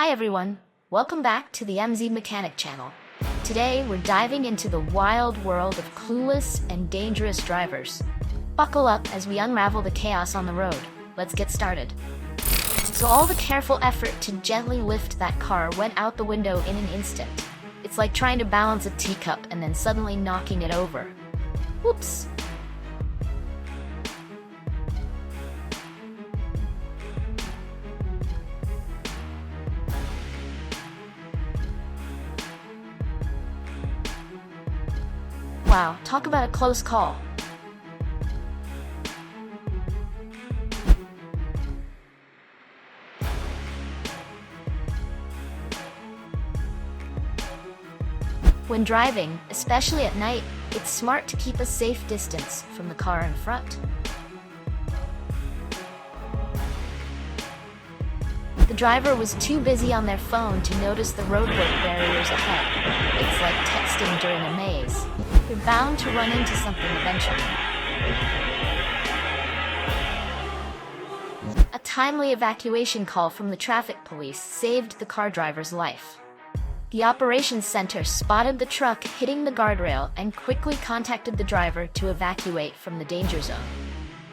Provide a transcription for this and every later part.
Hi everyone, welcome back to the MZ Mechanic channel. Today we're diving into the wild world of clueless and dangerous drivers. Buckle up as we unravel the chaos on the road. Let's get started. So all the careful effort to gently lift that car went out the window in an instant. It's like trying to balance a teacup and then suddenly knocking it over. Whoops! Wow, talk about a close call. When driving, especially at night, it's smart to keep a safe distance from the car in front. The driver was too busy on their phone to notice the roadwork barriers ahead. It's like texting during a maze. You're bound to run into something eventually. A timely evacuation call from the traffic police saved the car driver's life. The operations center spotted the truck hitting the guardrail and quickly contacted the driver to evacuate from the danger zone.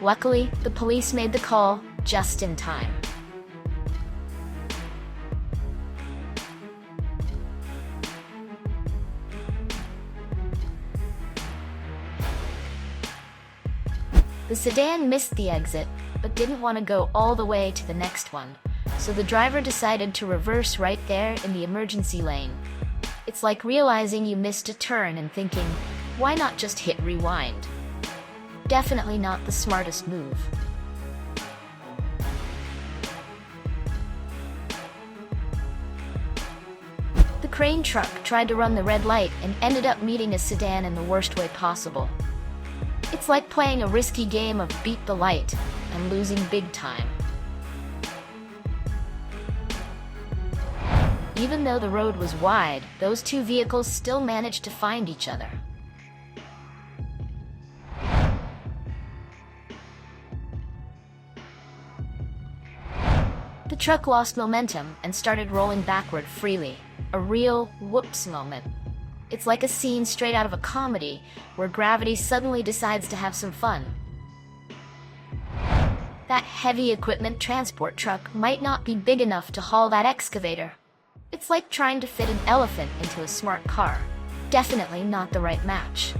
Luckily, the police made the call just in time. The sedan missed the exit, but didn't want to go all the way to the next one, so the driver decided to reverse right there in the emergency lane. It's like realizing you missed a turn and thinking, why not just hit rewind? Definitely not the smartest move. The crane truck tried to run the red light and ended up meeting a sedan in the worst way possible. It's like playing a risky game of beat the light and losing big time. Even though the road was wide, those two vehicles still managed to find each other. The truck lost momentum and started rolling backward freely. A real whoops moment. It's like a scene straight out of a comedy, where gravity suddenly decides to have some fun. That heavy equipment transport truck might not be big enough to haul that excavator. It's like trying to fit an elephant into a smart car. Definitely not the right match.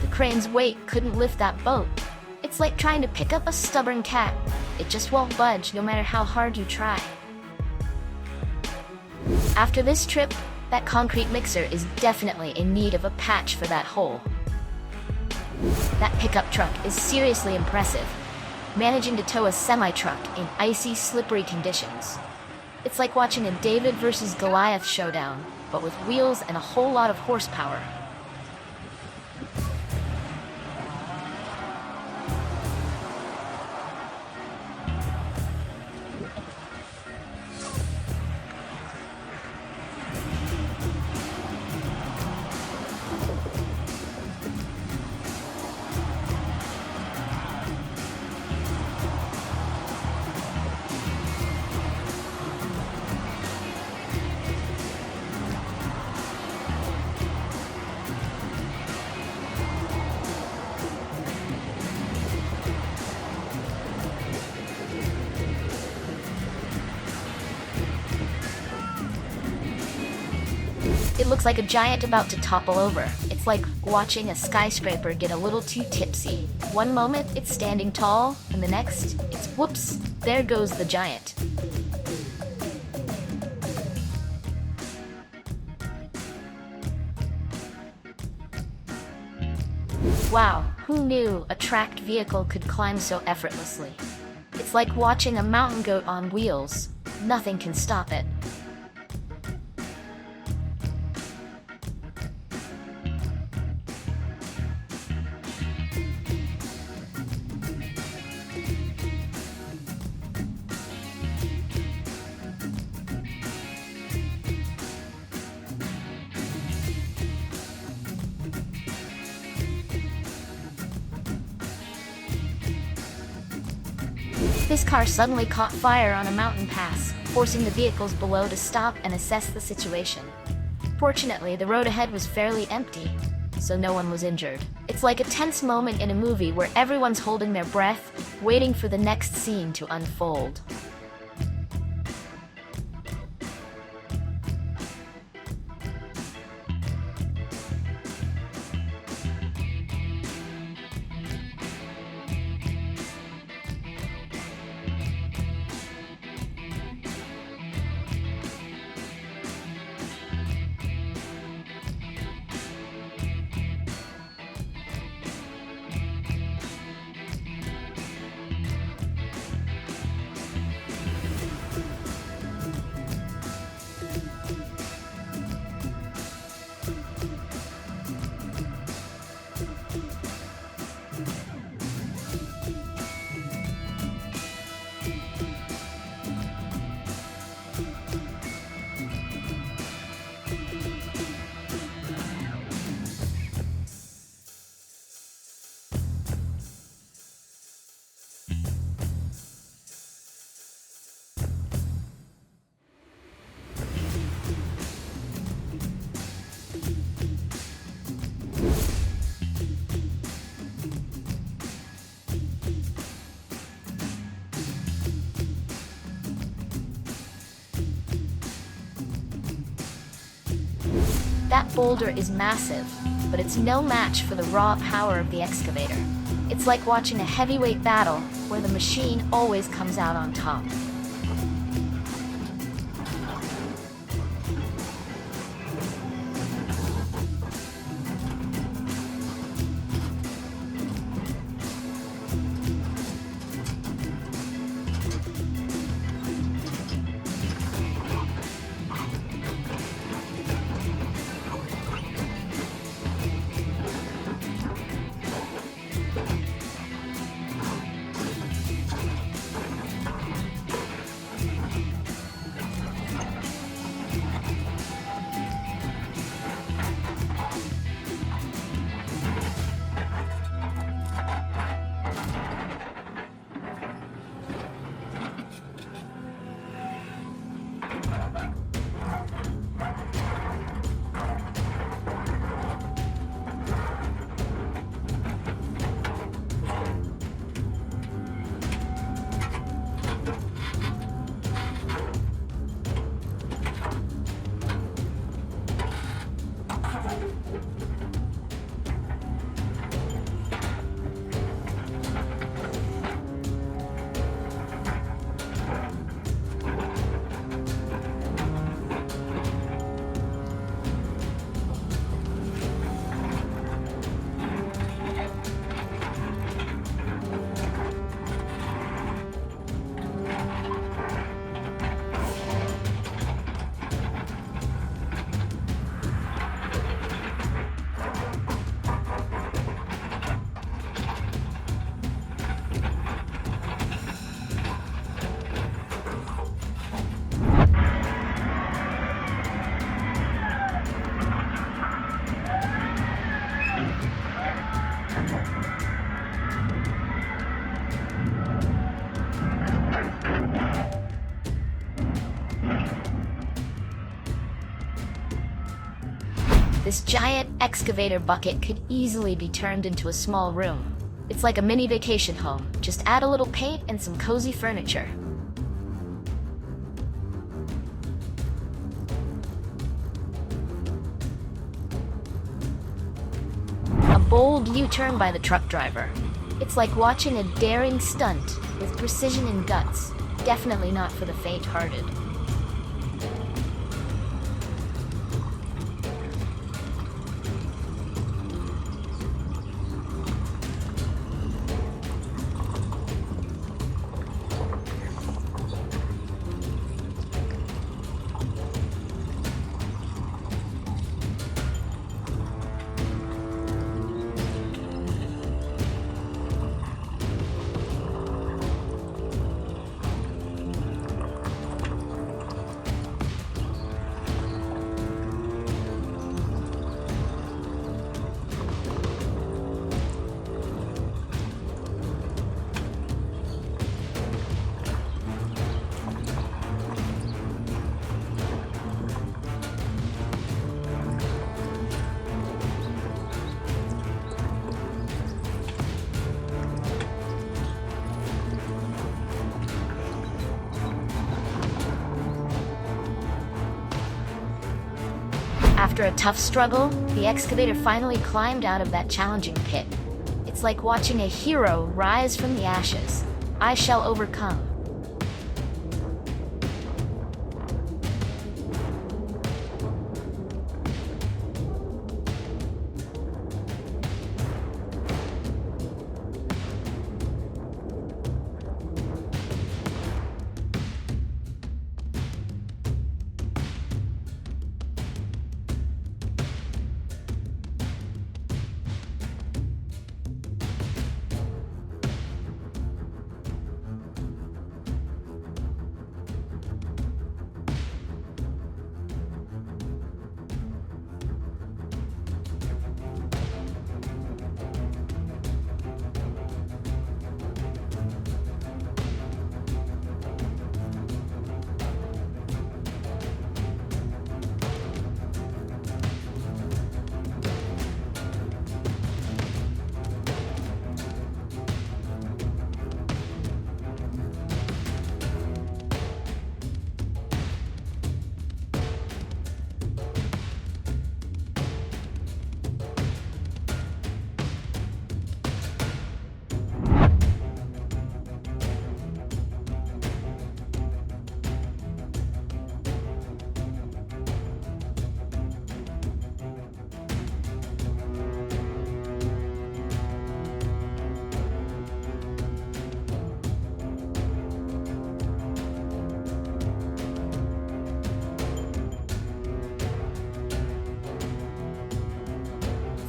The crane's weight couldn't lift that boat. It's like trying to pick up a stubborn cat. It just won't budge no matter how hard you try. After this trip, that concrete mixer is definitely in need of a patch for that hole. That pickup truck is seriously impressive, managing to tow a semi-truck in icy, slippery conditions. It's like watching a David versus Goliath showdown, but with wheels and a whole lot of horsepower. It looks like a giant about to topple over. It's like watching a skyscraper get a little too tipsy. One moment it's standing tall, and the next it's whoops, there goes the giant. Wow, who knew a tracked vehicle could climb so effortlessly? It's like watching a mountain goat on wheels. Nothing can stop it. This car suddenly caught fire on a mountain pass, forcing the vehicles below to stop and assess the situation. Fortunately, the road ahead was fairly empty, so no one was injured. It's like a tense moment in a movie where everyone's holding their breath, waiting for the next scene to unfold. That boulder is massive, but it's no match for the raw power of the excavator. It's like watching a heavyweight battle where the machine always comes out on top. This giant excavator bucket could easily be turned into a small room. It's like a mini vacation home. Just add a little paint and some cozy furniture. A bold U-turn by the truck driver. It's like watching a daring stunt with precision and guts. Definitely not for the faint-hearted. After a tough struggle, the excavator finally climbed out of that challenging pit. It's like watching a hero rise from the ashes. I shall overcome.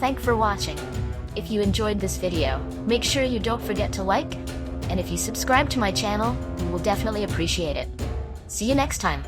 Thanks for watching. If you enjoyed this video, make sure you don't forget to like, and if you subscribe to my channel, we will definitely appreciate it. See you next time.